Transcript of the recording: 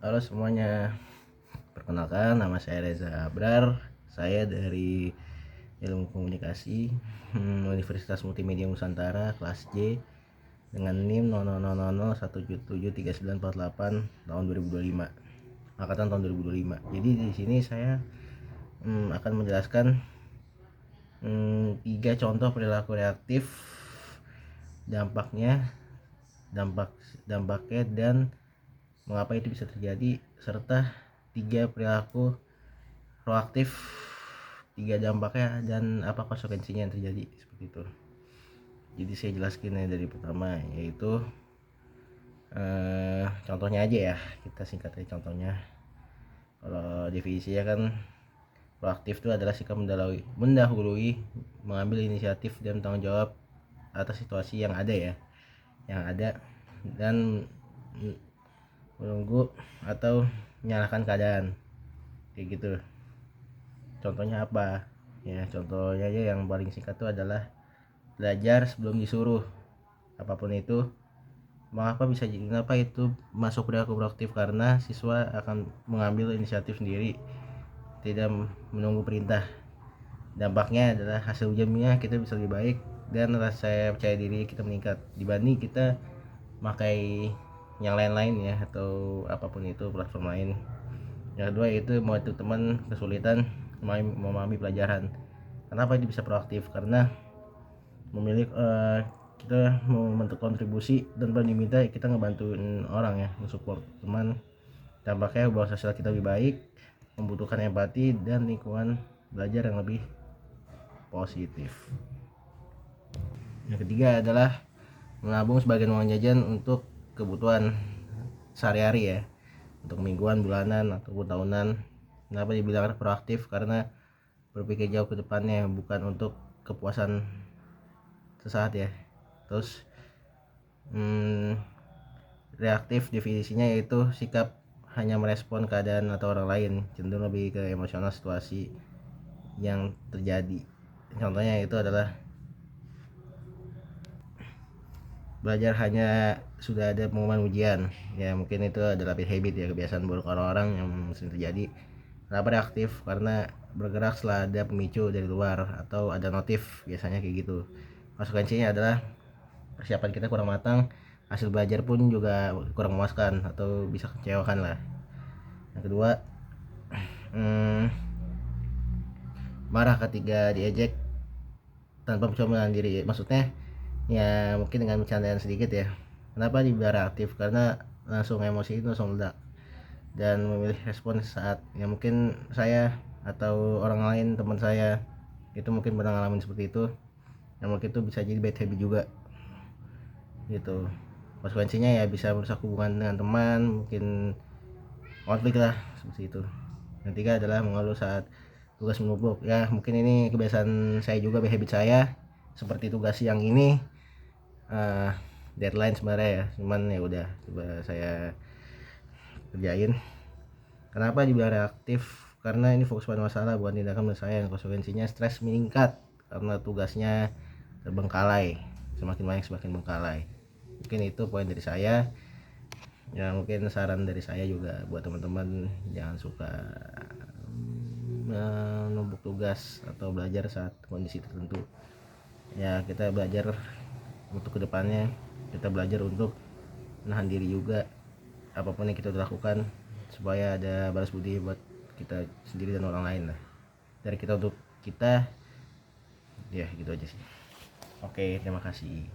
Halo semuanya, perkenalkan nama saya Reza Abrar. Saya dari Ilmu Komunikasi Universitas Multimedia Nusantara kelas J dengan NIM 0000173948 tahun 2025, angkatan tahun 2025. Jadi di sini saya akan menjelaskan 3 contoh perilaku reaktif, dampaknya dan mengapa itu bisa terjadi, serta 3 perilaku proaktif, 3 dampaknya dan apa konsekuensinya yang terjadi, seperti itu. Jadi saya jelaskan dari pertama, yaitu contohnya aja ya, kita singkat aja contohnya. Kalau definisinya kan, proaktif itu adalah sikap mendahului, mengambil inisiatif dan tanggung jawab atas situasi yang ada dan menunggu atau menyalahkan keadaan, kayak gitu. Contohnya apa ya? Contohnya aja yang paling singkat itu adalah belajar sebelum disuruh. Apapun itu, kenapa itu masuk perilaku proaktif? Karena siswa akan mengambil inisiatif sendiri, tidak menunggu perintah. Dampaknya adalah hasil ujiannya kita bisa lebih baik dan rasa percaya diri kita meningkat dibanding kita pakai yang lain-lain ya, atau apapun itu platform lain. Yang kedua itu membantu teman kesulitan memahami pelajaran. Kenapa ini bisa proaktif? Karena kita mau membentuk kontribusi dan diminta kita ngebantuin orang ya, support teman. Dampaknya bahwa sosial kita lebih baik, membutuhkan empati dan lingkungan belajar yang lebih positif. Yang ketiga adalah menabung sebagian uang jajan untuk kebutuhan sehari-hari ya, untuk mingguan, bulanan, ataupun tahunan. Kenapa dibilang proaktif? Karena berpikir jauh ke depannya, bukan untuk kepuasan sesaat ya. Terus reaktif definisinya yaitu sikap hanya merespon keadaan atau orang lain, cenderung lebih ke emosional situasi yang terjadi. Contohnya itu adalah belajar hanya sudah ada pengumuman ujian ya, mungkin itu adalah habit ya, kebiasaan buruk orang-orang yang sering terjadi. Kenapa reaktif? Karena bergerak setelah ada pemicu dari luar atau ada notif, biasanya kayak gitu. Konsekuensinya adalah persiapan kita kurang matang, hasil belajar pun juga kurang memuaskan atau bisa kecewakan lah. Yang kedua, marah ketika diejek tanpa mencoba diri, maksudnya ya mungkin dengan bercandaan sedikit ya. Kenapa dibilang reaktif? Karena langsung emosi itu langsung meledak dan memilih respon saat ya, mungkin saya atau orang lain, teman saya itu mungkin pernah ngalamin seperti itu, yang mungkin itu bisa jadi bad habit juga gitu. Konsekuensinya ya bisa merusak hubungan dengan teman, mungkin konflik lah, seperti itu. Yang ketiga adalah mengeluh saat tugas menumpuk ya, mungkin ini kebiasaan saya juga, bad habit saya, seperti tugas yang ini deadline sebenarnya ya, cuman ya udah coba saya kerjain. Kenapa dibilang reaktif? Karena ini fokus pada masalah, bukan tindakan saya. Yang konsekuensinya stres meningkat karena tugasnya terbengkalai, semakin banyak semakin bengkalai. Mungkin itu poin dari saya ya. Mungkin saran dari saya juga buat teman-teman, jangan suka menumpuk tugas atau belajar saat kondisi tertentu ya. Kita belajar untuk kedepannya, kita belajar untuk menahan diri juga, apapun yang kita lakukan, supaya ada balas budi buat kita sendiri dan orang lain lah, dari kita untuk kita ya, gitu aja sih. Oke, terima kasih.